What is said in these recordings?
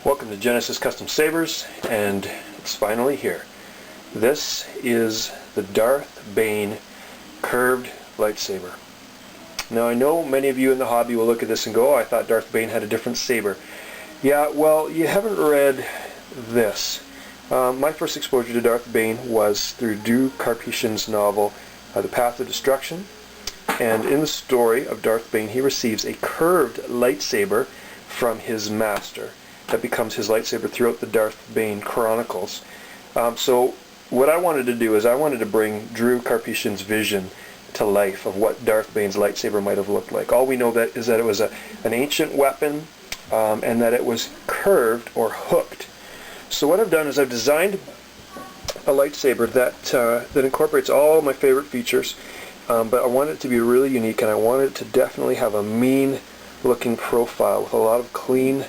Welcome to Genesis Custom Sabers, and it's finally here. This is the Darth Bane Curved Lightsaber. Now I know many of you in the hobby will look at this and go, oh, I thought Darth Bane had a different saber. Yeah, well, you haven't read this. My first exposure to Darth Bane was through Drew Karpyshyn's novel, The Path of Destruction. And in the story of Darth Bane, he receives a curved lightsaber from his master. That becomes his lightsaber throughout the Darth Bane Chronicles. So what I wanted to do is I wanted to bring Drew Karpyshyn's vision to life of what Darth Bane's lightsaber might have looked like. All we know is that it was an ancient weapon and that it was curved or hooked. So what I've done is I've designed a lightsaber that incorporates all my favorite features, but I wanted it to be really unique, and I wanted it to definitely have a mean looking profile with a lot of clean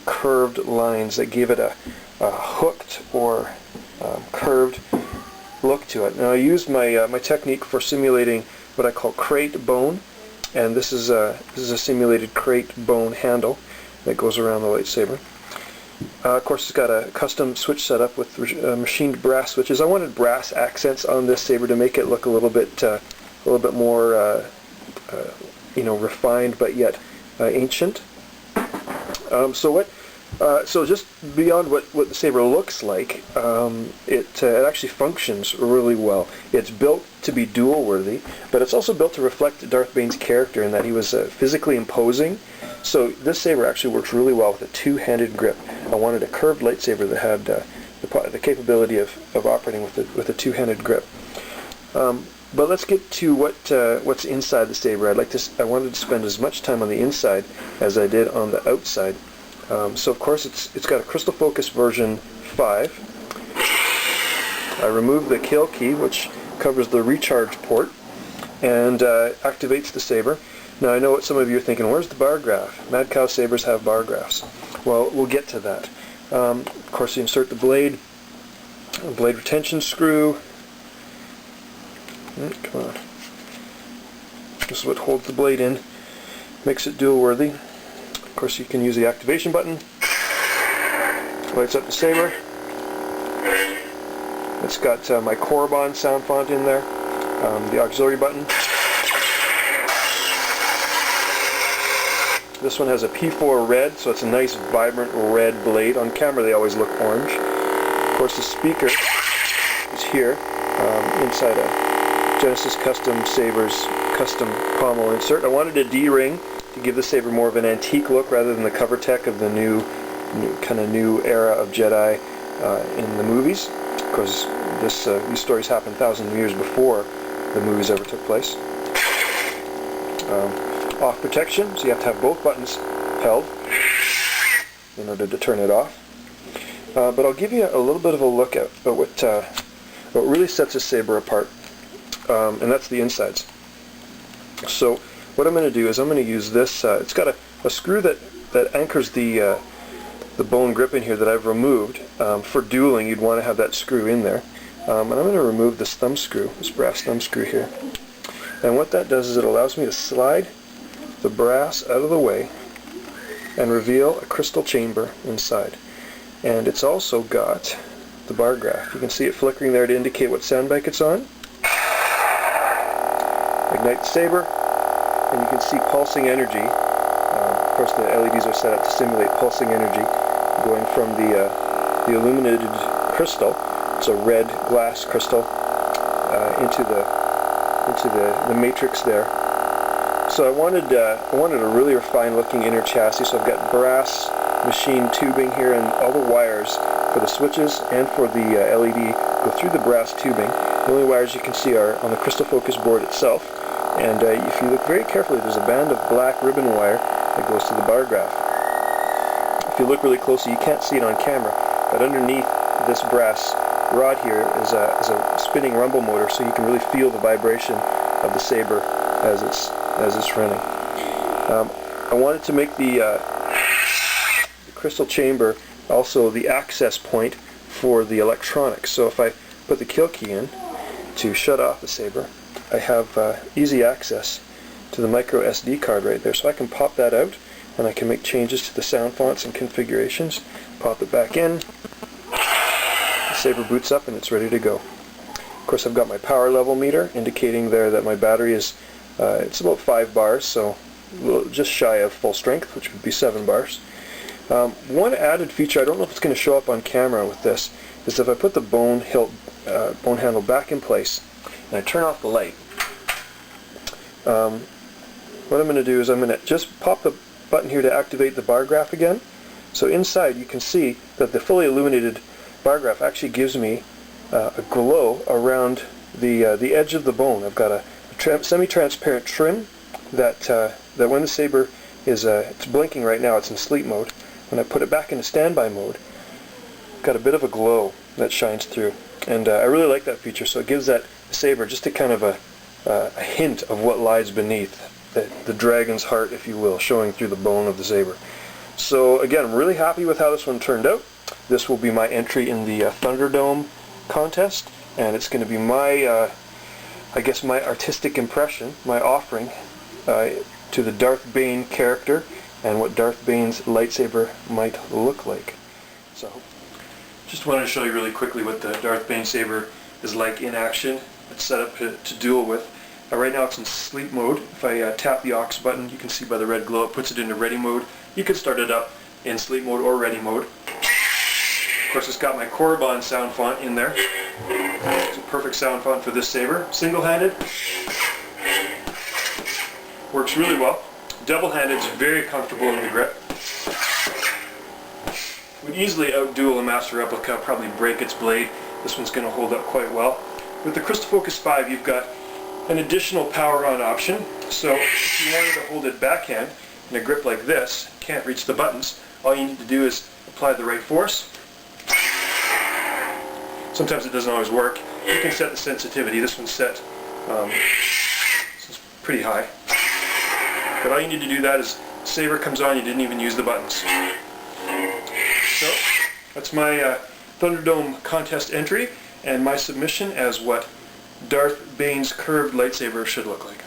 curved lines that gave it a hooked or curved look to it. Now I used my technique for simulating what I call Krayt bone, and this is a simulated Krayt Bone Handle that goes around the lightsaber. Of course, it's got a custom switch setup with machined brass switches. I wanted brass accents on this saber to make it look a little bit more refined, but yet ancient. So just beyond what the saber looks like, it actually functions really well. It's built to be dual worthy, but it's also built to reflect Darth Bane's character in that he was physically imposing. So this saber actually works really well with a two-handed grip. I wanted a curved lightsaber that had the capability of operating with a two-handed grip. But let's get to what's inside the saber. I wanted to spend as much time on the inside as I did on the outside. So of course it's got a crystal focus version 5. I removed the kill key, which covers the recharge port and activates the saber. Now I know what some of you are thinking, where's the bar graph? Mad Cow sabers have bar graphs. Well, we'll get to that. Of course you insert the blade retention screw. Come on. This is what holds the blade in, makes it dual worthy. Of course you can use the activation button. Lights up the saber. It's got my Korriban sound font in there, the auxiliary button. This one has a P4 red, so it's a nice vibrant red blade. On camera they always look orange. Of course the speaker is here inside a Genesis Custom Sabers custom pommel insert. I wanted a D-ring to give the saber more of an antique look rather than the cover tech of the new era of Jedi in the movies. Of course, these stories happened thousands of years before the movies ever took place. Off protection, so you have to have both buttons held in order to turn it off. But I'll give you a little bit of a look at what really sets a saber apart, and that's the insides. So what I'm going to do is I'm going to use this. It's got a screw that anchors the bone grip in here that I've removed. For dueling, you'd want to have that screw in there. And I'm going to remove this thumb screw, this brass thumb screw here. And what that does is it allows me to slide the brass out of the way and reveal a crystal chamber inside. And it's also got the bar graph. You can see it flickering there to indicate what sound bank it's on. Ignite the saber, and you can see pulsing energy. Of course the LEDs are set up to simulate pulsing energy going from the illuminated crystal, it's a red glass crystal, into the matrix there. So I wanted a really refined looking inner chassis, so I've got brass machine tubing here, and all the wires for the switches and for the LED go through the brass tubing. The only wires you can see are on the crystal focus board itself, and if you look very carefully, there's a band of black ribbon wire that goes to the bar graph. If you look really closely, you can't see it on camera, but underneath this brass rod here is a spinning rumble motor, so you can really feel the vibration of the saber as it's running. I wanted to make the crystal chamber also the access point for the electronics. So if I put the kill key in to shut off the saber, I have easy access to the micro SD card right there. So I can pop that out and I can make changes to the sound fonts and configurations. Pop it back in, the saber boots up, and it's ready to go. Of course, I've got my power level meter indicating there that my battery is it's about 5 bars, so just shy of full strength, which would be 7 bars. One added feature, I don't know if it's going to show up on camera with this, is if I put the bone handle back in place and I turn off the light, what I'm going to do is I'm going to just pop the button here to activate the bar graph again. So inside you can see that the fully illuminated bar graph actually gives me a glow around the edge of the bone. I've got a semi-transparent trim that when the saber is it's blinking right now, it's in sleep mode. When I put it back into standby mode, got a bit of a glow that shines through, and I really like that feature. So it gives that saber just a kind of a hint of what lies beneath the dragon's heart, if you will, showing through the bone of the saber. So again, I'm really happy with how this one turned out. This will be my entry in the Thunderdome contest, and it's going to be my I guess my artistic impression, my offering to the Darth Bane character and what Darth Bane's lightsaber might look like. So, just wanted to show you really quickly what the Darth Bane saber is like in action. It's set up to duel with. Right now it's in sleep mode. If I tap the aux button, you can see by the red glow it puts it into ready mode. You can start it up in sleep mode or ready mode. Of course, it's got my Korriban sound font in there. It's a perfect sound font for this saber. Single-handed, works really well. Double-handed is very comfortable in the grip. Would easily outduel a Master Replica, probably break its blade. This one's going to hold up quite well. With the Crystal Focus 5, you've got an additional power on option. So if you wanted to hold it backhand in a grip like this, can't reach the buttons, all you need to do is apply the right force. Sometimes it doesn't always work. You can set the sensitivity. This one's set pretty high. But all you need to do that is saber comes on, you didn't even use the buttons. So that's my Thunderdome contest entry and my submission as what Darth Bane's curved lightsaber should look like.